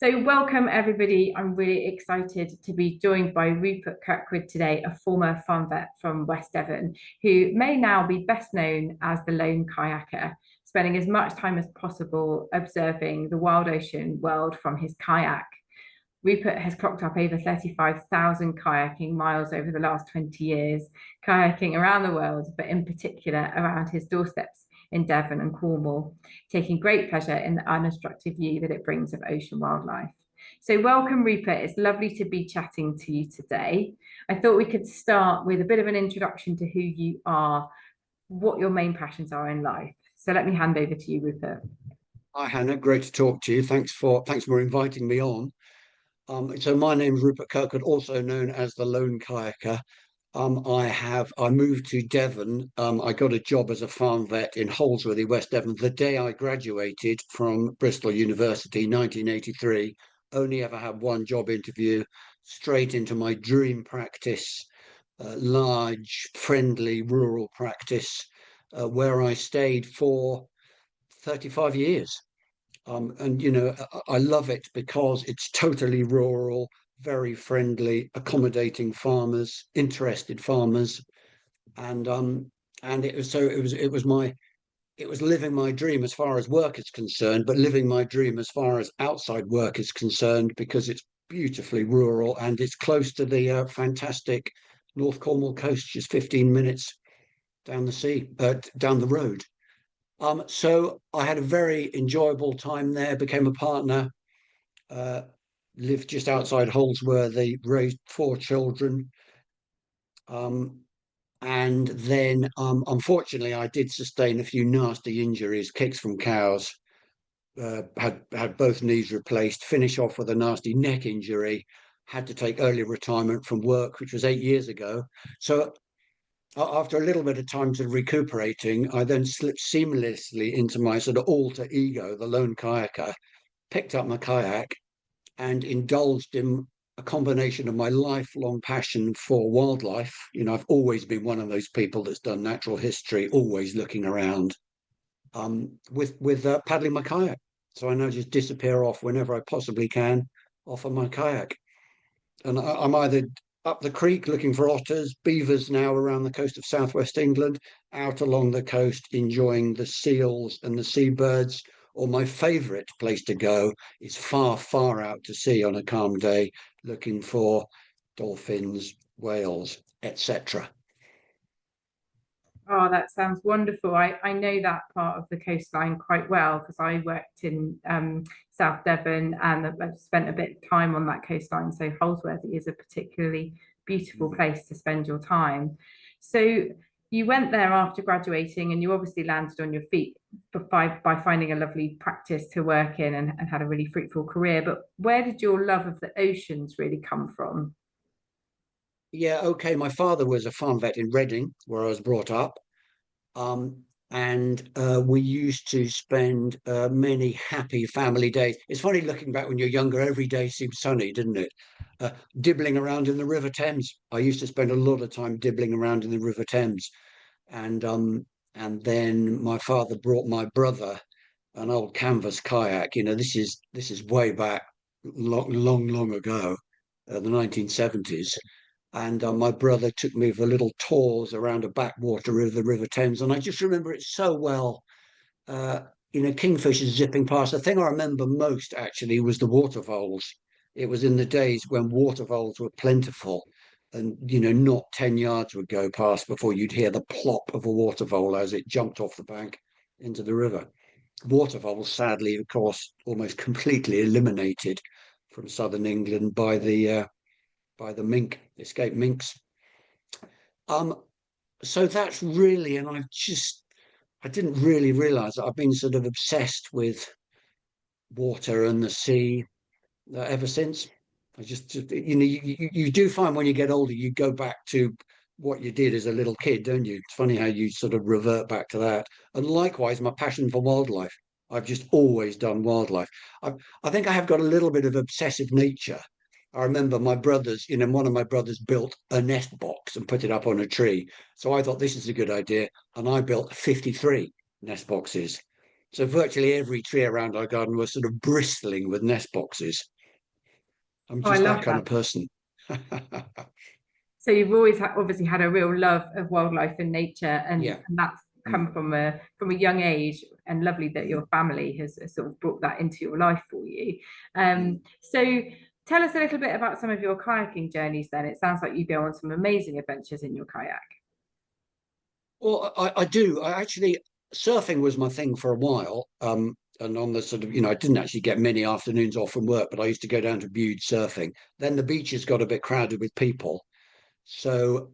So, welcome everybody. I'm really excited to be joined by Rupert Kirkwood today, a former farm vet from West Devon, who may now be best known as the lone kayaker, spending as much time as possible observing the wild ocean world from his kayak. Rupert has clocked up over 35,000 kayaking miles over the last 20 years, kayaking around the world, but in particular around his doorsteps in Devon and Cornwall, taking great pleasure in the unobstructed view that it brings of ocean wildlife. So, welcome, Rupert. It's lovely to be chatting to you today. I thought we could start with a bit of an introduction to who you are, what your main passions are in life. So, let me hand over to you, Rupert. Hi Hannah, great to talk to you. Thanks for inviting me on. So my name's Rupert Kirkwood, also known as the Lone Kayaker. I moved to Devon. I got a job as a farm vet in Holsworthy, West Devon, the day I graduated from Bristol University, 1983. Only ever had one job interview, straight into my dream practice, large, friendly, rural practice, where I stayed for 35 years. And I love it because it's totally rural, very friendly, accommodating farmers, interested farmers, and it was living my dream as far as work is concerned, but living my dream as far as outside work is concerned because it's beautifully rural and it's close to the fantastic North Cornwall coast, just 15 minutes down the road. So I had a very enjoyable time there, became a partner, uh, lived just outside Holsworthy, raised four children. Um, and then, unfortunately, I did sustain a few nasty injuries, kicks from cows, had both knees replaced, finish off with a nasty neck injury, had to take early retirement from work, which was 8 years ago. So after a little bit of time sort of recuperating, I then slipped seamlessly into my sort of alter ego, the lone kayaker, picked up my kayak and indulged in a combination of my lifelong passion for wildlife. I've always been one of those people that's done natural history, always looking around, with paddling my kayak. So I now just disappear off whenever I possibly can off of my kayak. And I'm either up the creek looking for otters, beavers now around the coast of southwest England, out along the coast enjoying the seals and the seabirds. Or my favourite place to go is far, far out to sea on a calm day, looking for dolphins, whales, etc. Oh, that sounds wonderful. I know that part of the coastline quite well because I worked in South Devon and I've spent a bit of time on that coastline. So Holsworthy is a particularly beautiful place to spend your time. So you went there after graduating and you obviously landed on your feet by finding a lovely practice to work in and had a really fruitful career. But where did your love of the oceans really come from? Yeah, okay. My father was a farm vet in Reading, where I was brought up. Um, and we used to spend many happy family days. It's funny looking back when you're younger, every day seemed sunny, didn't it? Uh, Dibbling around in the River Thames. I used to spend a lot of time dibbling around in the River Thames. And and then my father brought my brother an old canvas kayak. This is way back long, long, long ago, the 1970s. And my brother took me for little tours around a backwater of the River Thames, and I just remember it so well. Uh, Kingfishers zipping past. The thing I remember most actually was the waterfoals. It was in the days when waterfoals were plentiful, and not 10 yards would go past before you'd hear the plop of a waterfowl as it jumped off the bank into the river. Waterfoals, sadly, of course, almost completely eliminated from southern England by the escaped minks. Um, so that's really, and I didn't really realize that I've been sort of obsessed with water and the sea ever since. You do find when you get older, you go back to what you did as a little kid, don't you? It's funny how you sort of revert back to that. And likewise, my passion for wildlife. I've just always done wildlife. I think I have got a little bit of obsessive nature. I remember one of my brothers built a nest box and put it up on a tree. So I thought this is a good idea. And I built 53 nest boxes. So virtually every tree around our garden was sort of bristling with nest boxes. I'm Oh, I just that love kind that. of person. So you've always obviously had a real love of wildlife and nature, Yeah. and that's Mm. come from a young age. And lovely that Mm. your family has sort of brought that into your life for you. Mm. So tell us a little bit about some of your kayaking journeys. Then it sounds like you go on some amazing adventures in your kayak. Well, I do. I actually surfing was my thing for a while. And on the sort of, I didn't actually get many afternoons off from work, but I used to go down to Bude surfing. Then the beaches got a bit crowded with people, so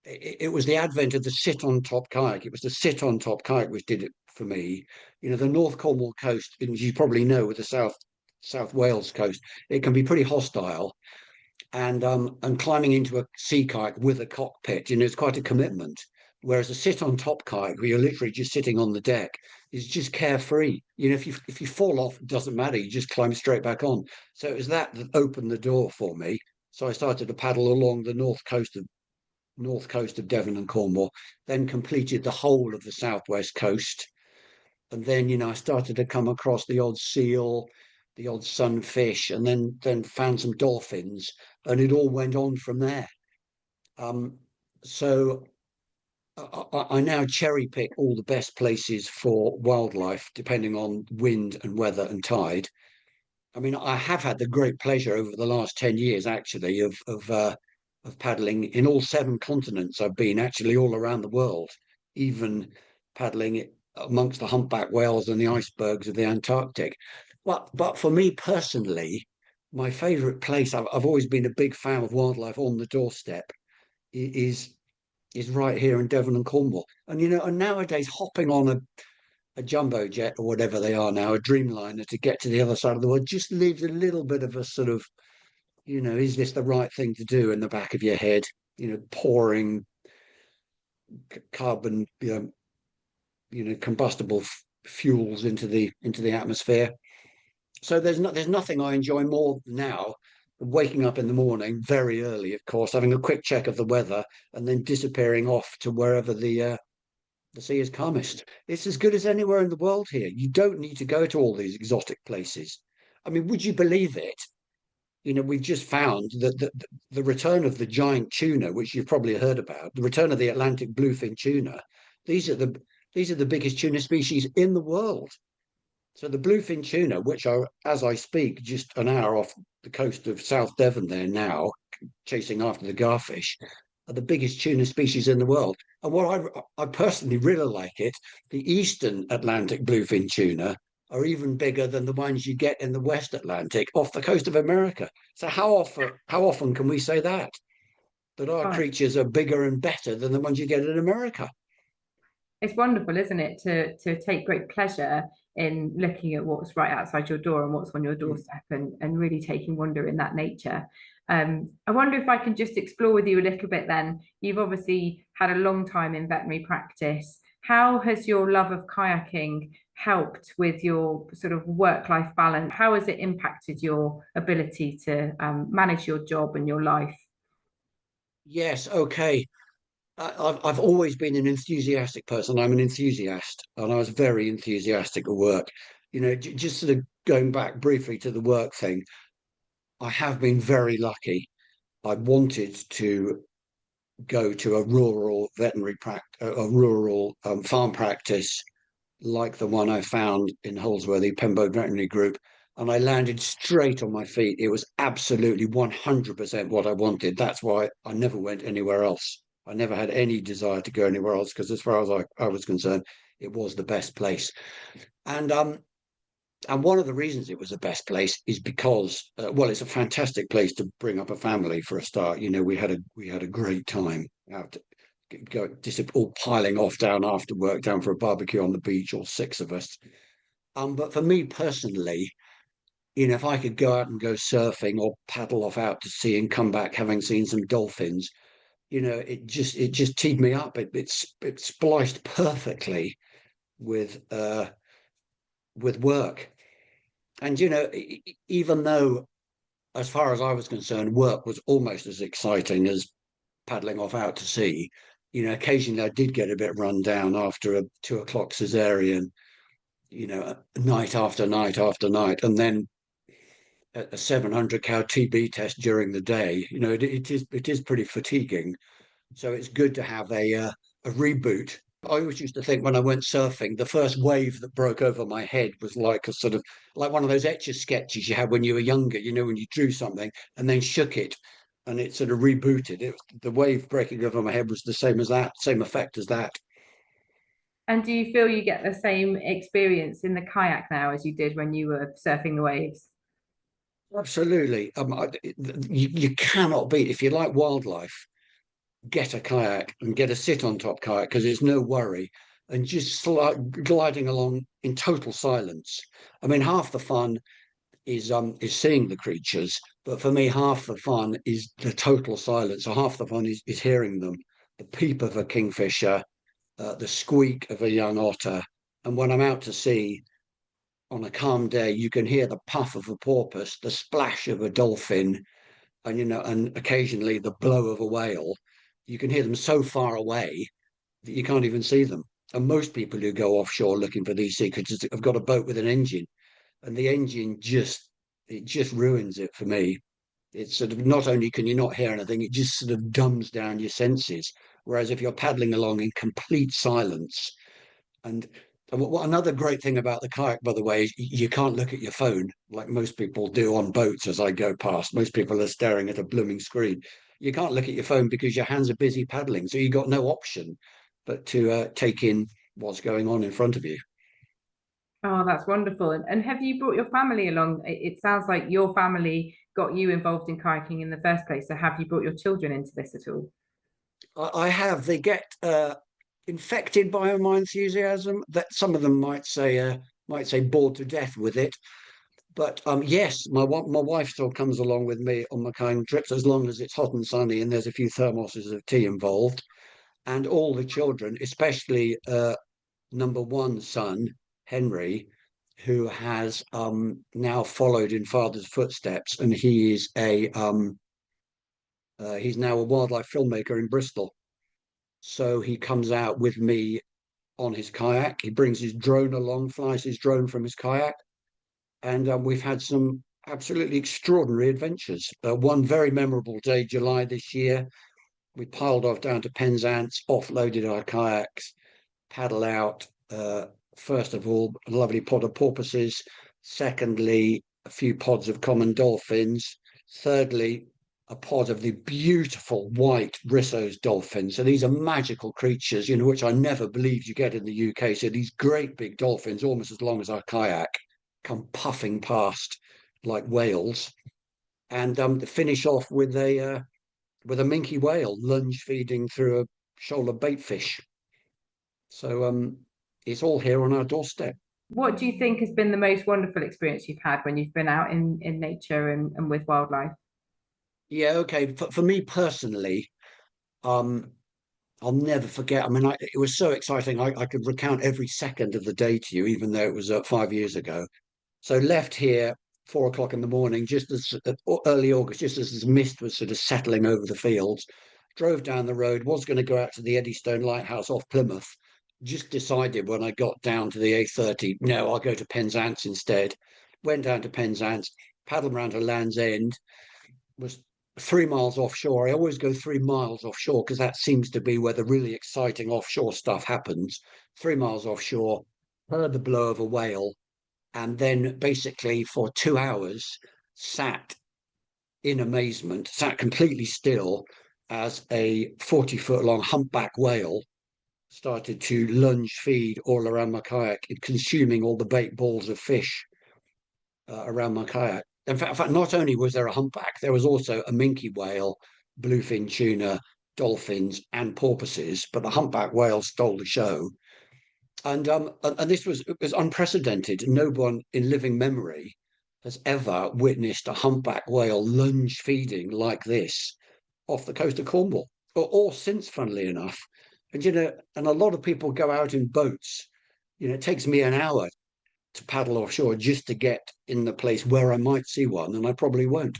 it was the advent of the sit on top kayak. It was the sit on top kayak which did it for me. The North Cornwall coast, as you probably know, with the South Wales coast, it can be pretty hostile. And climbing into a sea kayak with a cockpit, it's quite a commitment. Whereas a sit on top kayak, where you're literally just sitting on the deck, is just carefree. If you fall off, it doesn't matter. You just climb straight back on. So it was that opened the door for me. So I started to paddle along the north coast of Devon and Cornwall, then completed the whole of the southwest coast. And then, I started to come across the odd seal, the odd sunfish, and then found some dolphins, and it all went on from there. So I now cherry pick all the best places for wildlife, depending on wind and weather and tide. I mean, I have had the great pleasure over the last 10 years, actually, of paddling in all 7 continents. I've been actually all around the world, even paddling it amongst the humpback whales and the icebergs of the Antarctic. But for me personally, my favorite place, I've always been a big fan of wildlife on the doorstep, is is right here in Devon and Cornwall. And nowadays hopping on a jumbo jet or whatever they are now, a Dreamliner to get to the other side of the world, just leaves a little bit of a sort of, is this the right thing to do in the back of your head? Pouring carbon, combustible fuels into the atmosphere. So there's nothing I enjoy more now than waking up in the morning very early, of course, having a quick check of the weather, and then disappearing off to wherever the sea is calmest. It's as good as anywhere in the world here. You don't need to go to all these exotic places. I mean, would you believe it? We've just found that the return of the giant tuna, which you've probably heard about, the return of the Atlantic bluefin tuna. These are the these are the biggest tuna species in the world. So the bluefin tuna, which are, as I speak, just an hour off the coast of South Devon there now, chasing after the garfish, are the biggest tuna species in the world. And what I personally really like it, the Eastern Atlantic bluefin tuna are even bigger than the ones you get in the West Atlantic off the coast of America. So how often can we say that our Right. creatures are bigger and better than the ones you get in America? It's wonderful, isn't it, to take great pleasure in looking at what's right outside your door and what's on your Mm. doorstep, and really taking wonder in that nature. I wonder if I can just explore with you a little bit then. You've obviously had a long time in veterinary practice. How has your love of kayaking helped with your sort of work-life balance? How has it impacted your ability to manage your job and your life? Yes, okay. I've always been an enthusiastic person. I'm an enthusiast, and I was very enthusiastic at work. Just sort of going back briefly to the work thing, I have been very lucky. I wanted to go to a rural veterinary practice, a rural farm practice like the one I found in Holsworthy, Pembo Veterinary Group, and I landed straight on my feet. It was absolutely 100% what I wanted. That's why I never went anywhere else. I never had any desire to go anywhere else because, as far as I was concerned, it was the best place. And one of the reasons it was the best place is because, well, it's a fantastic place to bring up a family for a start. We had a great time out, just all piling off down after work, down for a barbecue on the beach, all 6 of us. But for me personally, if I could go out and go surfing or paddle off out to sea and come back having seen some dolphins, it just teed me up. It spliced perfectly with work. And even though, as far as I was concerned, work was almost as exciting as paddling off out to sea, occasionally I did get a bit run down after a 2 o'clock cesarean, night after night after night, and then a 700 cow TB test during the day. It is pretty fatiguing. So it's good to have a reboot. I always used to think when I went surfing, the first wave that broke over my head was like a sort of like one of those etch a sketches you had when you were younger, when you drew something and then shook it and it sort of rebooted. The wave breaking over my head was the same as that, same effect as that. And do you feel you get the same experience in the kayak now as you did when you were surfing the waves? Absolutely. You cannot beat, if you like wildlife, get a kayak and get a sit on top kayak because there's no worry and just gliding along in total silence. I mean, half the fun is seeing the creatures, but for me, half the fun is the total silence. So half the fun is hearing them, the peep of a kingfisher, the squeak of a young otter, and when I'm out to sea on a calm day, you can hear the puff of a porpoise, the splash of a dolphin, and occasionally the blow of a whale. You can hear them so far away that you can't even see them. And most people who go offshore looking for these sea creatures have got a boat with an engine, and the engine just ruins it for me. It's sort of not only can you not hear anything, it just sort of dumbs down your senses. Whereas if you're paddling along in complete silence, and what another great thing about the kayak, by the way, is you can't look at your phone like most people do on boats as I go past. Most people are staring at a blooming screen. You can't look at your phone because your hands are busy paddling. So you've got no option but to take in what's going on in front of you. Oh, that's wonderful. And have you brought your family along? It sounds like your family got you involved in kayaking in the first place. So have you brought your children into this at all? I have. They get infected by my enthusiasm. That some of them might say bored to death with it. But yes, my wife still comes along with me on my kayaking trips as long as it's hot and sunny and there's a few thermoses of tea involved. And all the children, especially number one son Henry, who has now followed in father's footsteps, and he's now a wildlife filmmaker in Bristol. So he comes out with me on his kayak. He brings his drone along, flies his drone from his kayak, and we've had some absolutely extraordinary adventures. One very memorable day, July this year, we piled off down to Penzance, offloaded our kayaks, paddle out. First of all, a lovely pod of porpoises. Secondly, a few pods of common dolphins. Thirdly, a pod of the beautiful white Risso's dolphins. So these are magical creatures, which I never believed you get in the UK. So these great big dolphins, almost as long as our kayak, come puffing past like whales, and finish off with a minke whale lunge feeding through a shoal of bait fish. So it's all here on our doorstep. What do you think has been the most wonderful experience you've had when you've been out in nature and with wildlife? Yeah, okay. For me personally, um, I'll never forget. I mean, it was so exciting. I could recount every second of the day to you, even though it was 5 years ago. So left here 4 o'clock in the morning, just as early August, just as this mist was sort of settling over the fields. Drove down the road, was going to go out to the Eddystone Lighthouse off Plymouth. Just decided when I got down to the A30, no, I'll go to Penzance instead. Went down to Penzance, paddled around to Land's End, was 3 miles offshore. I always go 3 miles offshore because that seems to be where the really exciting offshore stuff happens. 3 miles offshore, heard the blow of a whale, and then basically for 2 hours sat in amazement, sat completely still as a 40-foot long humpback whale started to lunge feed all around my kayak, consuming all the bait balls of fish around my kayak. In fact, not only was there a humpback, there was also a minke whale, bluefin tuna, dolphins, and porpoises. But the humpback whale stole the show, and this was unprecedented. No one in living memory has ever witnessed a humpback whale lunge feeding like this off the coast of Cornwall, or since, funnily enough. And a lot of people go out in boats. It takes me an hour to paddle offshore just to get in the place where I might see one, and I probably won't.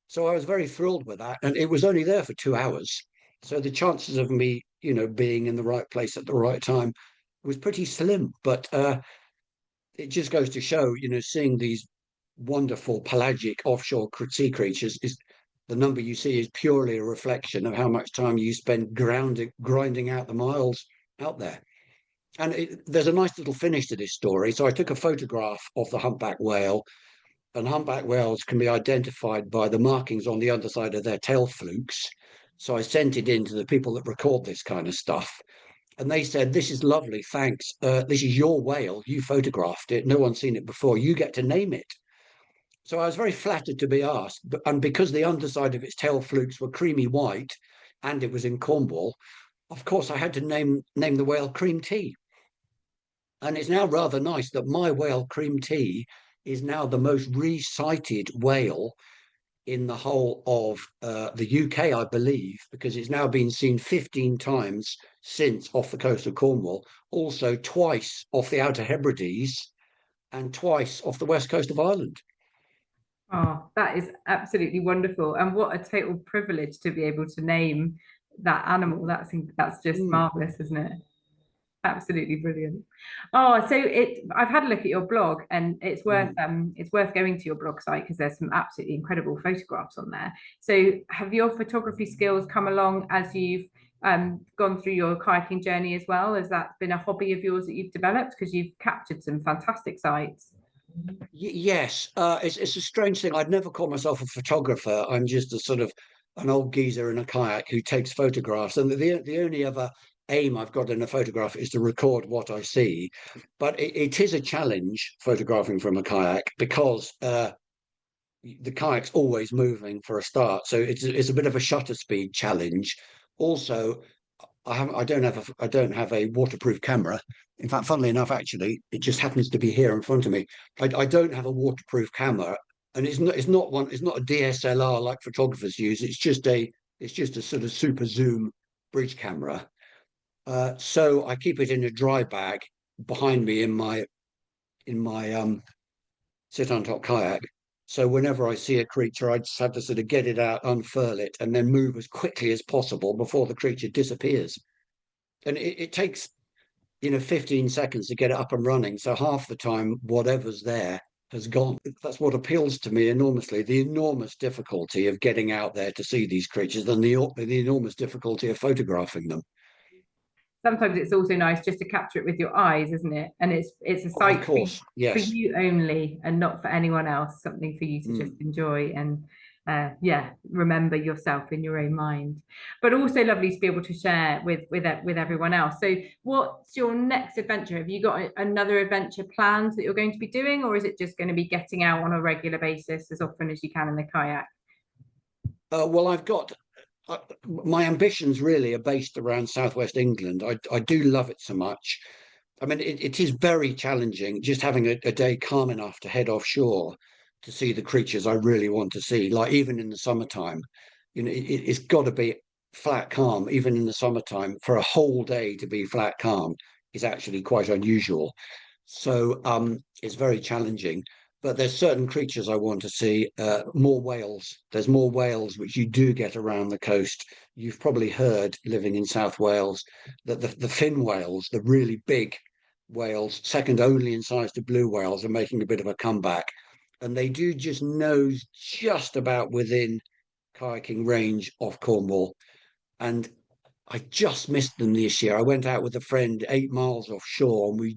So I was very thrilled with that, and it was only there for 2 hours. So the chances of me, being in the right place at the right time was pretty slim. But it just goes to show, seeing these wonderful pelagic offshore sea creatures is the number you see is purely a reflection of how much time you spend grinding out the miles out there. And there's a nice little finish to this story. So I took a photograph of the humpback whale, and humpback whales can be identified by the markings on the underside of their tail flukes. So I sent it in to the people that record this kind of stuff. And they said, "This is lovely, thanks. This is your whale. You photographed it. No one's seen it before. You get to name it." So I was very flattered to be asked. And because the underside of its tail flukes were creamy white and it was in Cornwall, of course I had to name the whale Cream Tea. And it's now rather nice that my whale Cream Tea is now the most recited whale in the whole of the UK, I believe, because it's now been seen 15 times since off the coast of Cornwall, also twice off the Outer Hebrides and twice off the west coast of Ireland. Oh, that is absolutely wonderful. And what a total privilege to be able to name that animal. That's just Mm, marvelous, isn't it? Absolutely brilliant. Oh, so I've had a look at your blog, and mm. it's worth going to your blog site because there's some absolutely incredible photographs on there. So have your photography skills come along as you've gone through your kayaking journey as well? Has that been a hobby of yours that you've developed? Because you've captured some fantastic sights. Yes, it's a strange thing. I'd never call myself a photographer. I'm just a sort of an old geezer in a kayak who takes photographs. And the only other aim I've got in a photograph is to record what I see. But it is a challenge photographing from a kayak because the kayak's always moving for a start. So it's a bit of a shutter speed challenge. Also, I don't have a waterproof camera. In fact, funnily enough, actually, it just happens to be here in front of me. I don't have a waterproof camera, and it's not a DSLR like photographers use. It's just a sort of super zoom bridge camera. So I keep it in a dry bag behind me in my sit on top kayak. So whenever I see a creature, I just have to sort of get it out, unfurl it, and then move as quickly as possible before the creature disappears. And it takes 15 seconds to get it up and running. So half the time, whatever's there has gone. That's what appeals to me enormously, the enormous difficulty of getting out there to see these creatures and the enormous difficulty of photographing them. Sometimes it's also nice just to capture it with your eyes, isn't it? And it's a Of sight course, for yes. you only and not for anyone else, something for you to just Mm. enjoy and yeah, remember yourself in your own mind. But also lovely to be able to share with everyone else. So what's your next adventure? Have you got another adventure planned that you're going to be doing, or is it just going to be getting out on a regular basis as often as you can in the kayak? Well, I've got my ambitions really are based around southwest England. I do love it so much. I mean, it is very challenging just having a day calm enough to head offshore to see the creatures I really want to see. Like even in the summertime, it's got to be flat calm. Even in the summertime, for a whole day to be flat calm is actually quite unusual. So it's very challenging. But there's certain creatures I want to see. More whales. There's more whales which you do get around the coast. You've probably heard, living in South Wales, that the fin whales, the really big whales, second only in size to blue whales, are making a bit of a comeback. And they do just nose just about within kayaking range off Cornwall. And I just missed them this year. I went out with a friend 8 miles offshore, and we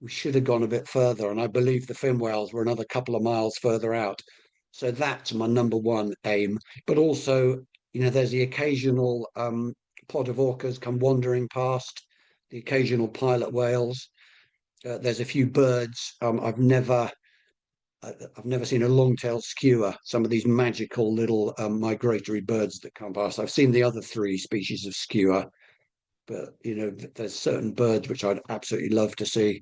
should have gone a bit further. And I believe the fin whales were another couple of miles further out. So that's my number one aim. But also, there's the occasional pod of orcas come wandering past, the occasional pilot whales. There's a few birds. I've never seen a long-tailed skua. Some of these magical little migratory birds that come past. I've seen the other three species of skua, but there's certain birds which I'd absolutely love to see.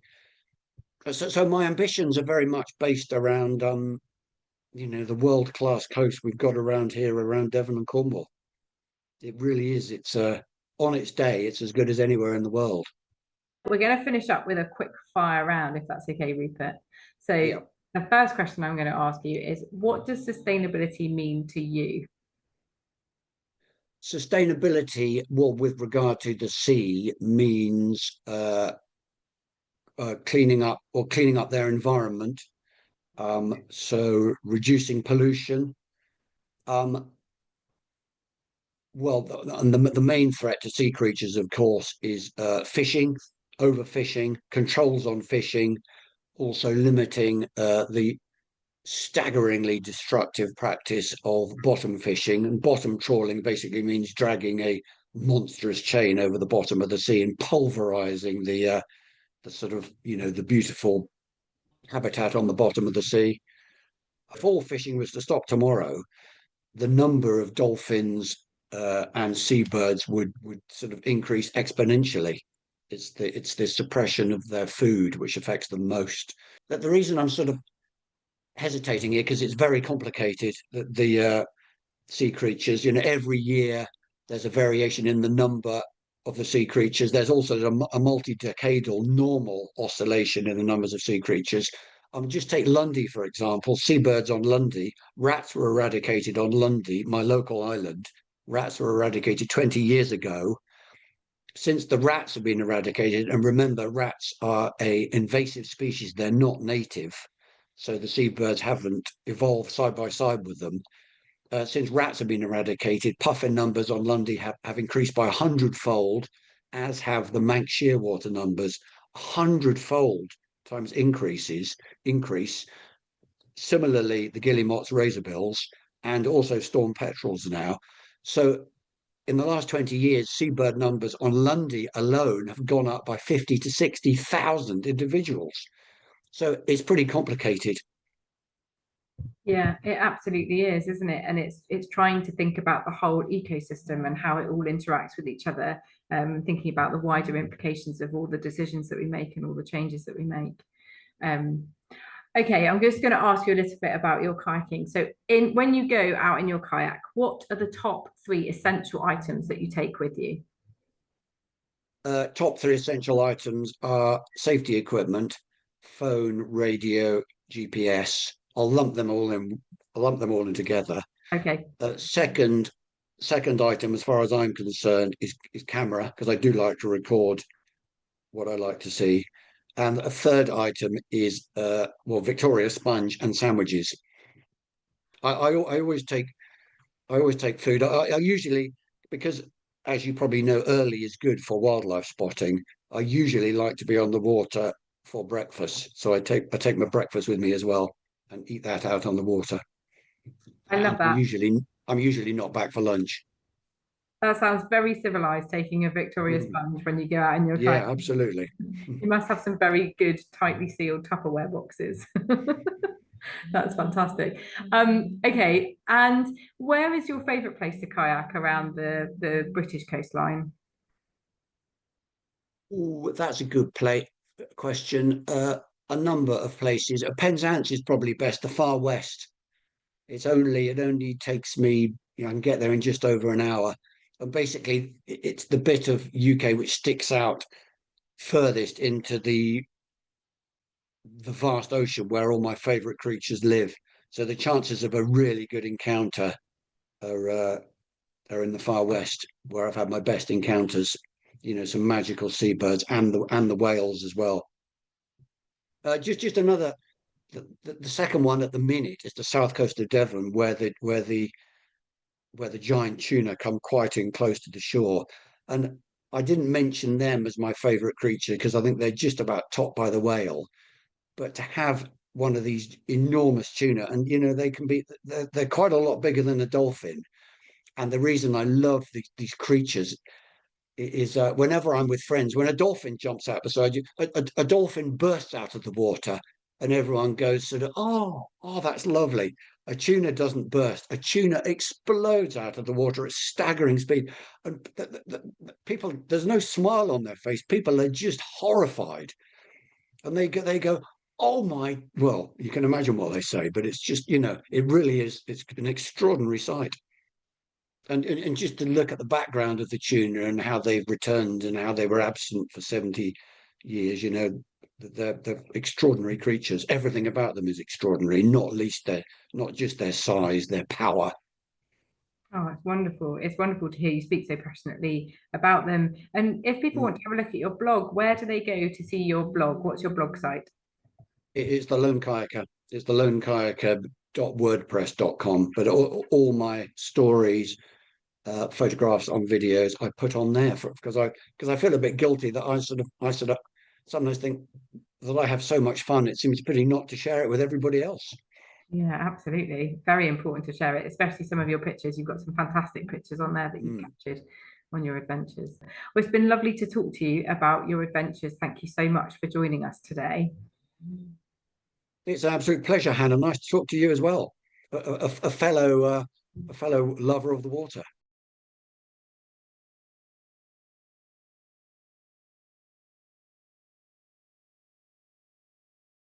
So my ambitions are very much based around the world class coast we've got around here, around Devon and Cornwall. It really is. It's on its day, it's as good as anywhere in the world. We're going to finish up with a quick fire round, if that's okay, Rupert. So Yeah. the first question I'm going to ask you is, what does sustainability mean to you? Sustainability, well, with regard to the sea, means cleaning up their environment, so reducing pollution. Well, and the main threat to sea creatures, of course, is fishing, overfishing, controls on fishing, also limiting the staggeringly destructive practice of bottom fishing. And bottom trawling basically means dragging a monstrous chain over the bottom of the sea and pulverizing the sort of, the beautiful habitat on the bottom of the sea. If all fishing was to stop tomorrow, the number of dolphins and seabirds would sort of increase exponentially. It's the suppression of their food which affects them most. That the reason I'm sort of hesitating here, because it's very complicated. The sea creatures, every year there's a variation in the number of the sea creatures. There's also a multi-decadal normal oscillation in the numbers of sea creatures. Just take Lundy, for example. Seabirds on Lundy, rats were eradicated on Lundy, my local island. Rats were eradicated 20 years ago. Since the rats have been eradicated, and remember, rats are an invasive species, they're not native. So the seabirds haven't evolved side by side with them. Since rats have been eradicated, puffin numbers on Lundy have increased by 100-fold, as have the Manx shearwater numbers. 100-fold times increase. Similarly, the guillemots, razorbills, and also storm petrels now. So in the last 20 years, seabird numbers on Lundy alone have gone up by 50 to 60,000 individuals. So it's pretty complicated. Yeah, it absolutely is, isn't it? And it's trying to think about the whole ecosystem and how it all interacts with each other, thinking about the wider implications of all the decisions that we make and all the changes that we make. Okay, I'm just going to ask you a little bit about your kayaking. So when you go out in your kayak, what are the top 3 essential items that you take with you? Top 3 essential items are safety equipment, phone, radio, GPS. I'll lump them all in together. Okay. Second item, as far as I'm concerned, is camera, because I do like to record what I like to see. And a third item is Victoria sponge and sandwiches. I always take food. I usually, because as you probably know, early is good for wildlife spotting. I usually like to be on the water for breakfast, so I take my breakfast with me as well and eat that out on the water. I love that. I'm usually not back for lunch. That sounds very civilized, taking a Victoria sponge when you go out in your kayak. Yeah, absolutely. You must have some very good, tightly sealed Tupperware boxes. That's fantastic. Okay, and where is your favorite place to kayak around the British coastline? Ooh, that's a good question. A number of places. Penzance is probably best. The far west. It only takes me. I can get there in just over an hour. And basically, it's the bit of UK which sticks out furthest into the vast ocean where all my favorite creatures live. So the chances of a really good encounter are in the far west, where I've had my best encounters. Some magical seabirds and the whales as well. Just another. The second one at the minute is the south coast of Devon, where the giant tuna come quite in close to the shore, and I didn't mention them as my favorite creature because I think they're just about topped by the whale. But to have one of these enormous tuna, and they can be they're quite a lot bigger than a dolphin. And the reason I love these creatures is whenever I'm with friends, when a dolphin jumps out beside you, a dolphin bursts out of the water, and everyone goes sort of, oh, that's lovely. A tuna doesn't burst. A tuna explodes out of the water at staggering speed, and people, there's no smile on their face. People are just horrified, and they go, oh my, well, you can imagine what they say, but it's just, it really is. It's an extraordinary sight. And just to look at the background of the tuna and how they've returned and how they were absent for 70 years, they're extraordinary creatures. Everything about them is extraordinary, not just their size, their power. Oh, it's wonderful. It's wonderful to hear you speak so passionately about them. And if people Mm. want to have a look at your blog, where do they go to see your blog? What's your blog site? It's the Lone Kayaker. It's the Lone Kayaker.wordpress.com. But all my stories, photographs on videos, I put on there because I feel a bit guilty that I sometimes think that I have so much fun. It seems pretty not to share it with everybody else. Yeah, absolutely. Very important to share it, especially some of your pictures. You've got some fantastic pictures on there that you've Mm. captured on your adventures. Well, it's been lovely to talk to you about your adventures. Thank you so much for joining us today. It's an absolute pleasure, Hannah. Nice to talk to you as well. A fellow lover of the water.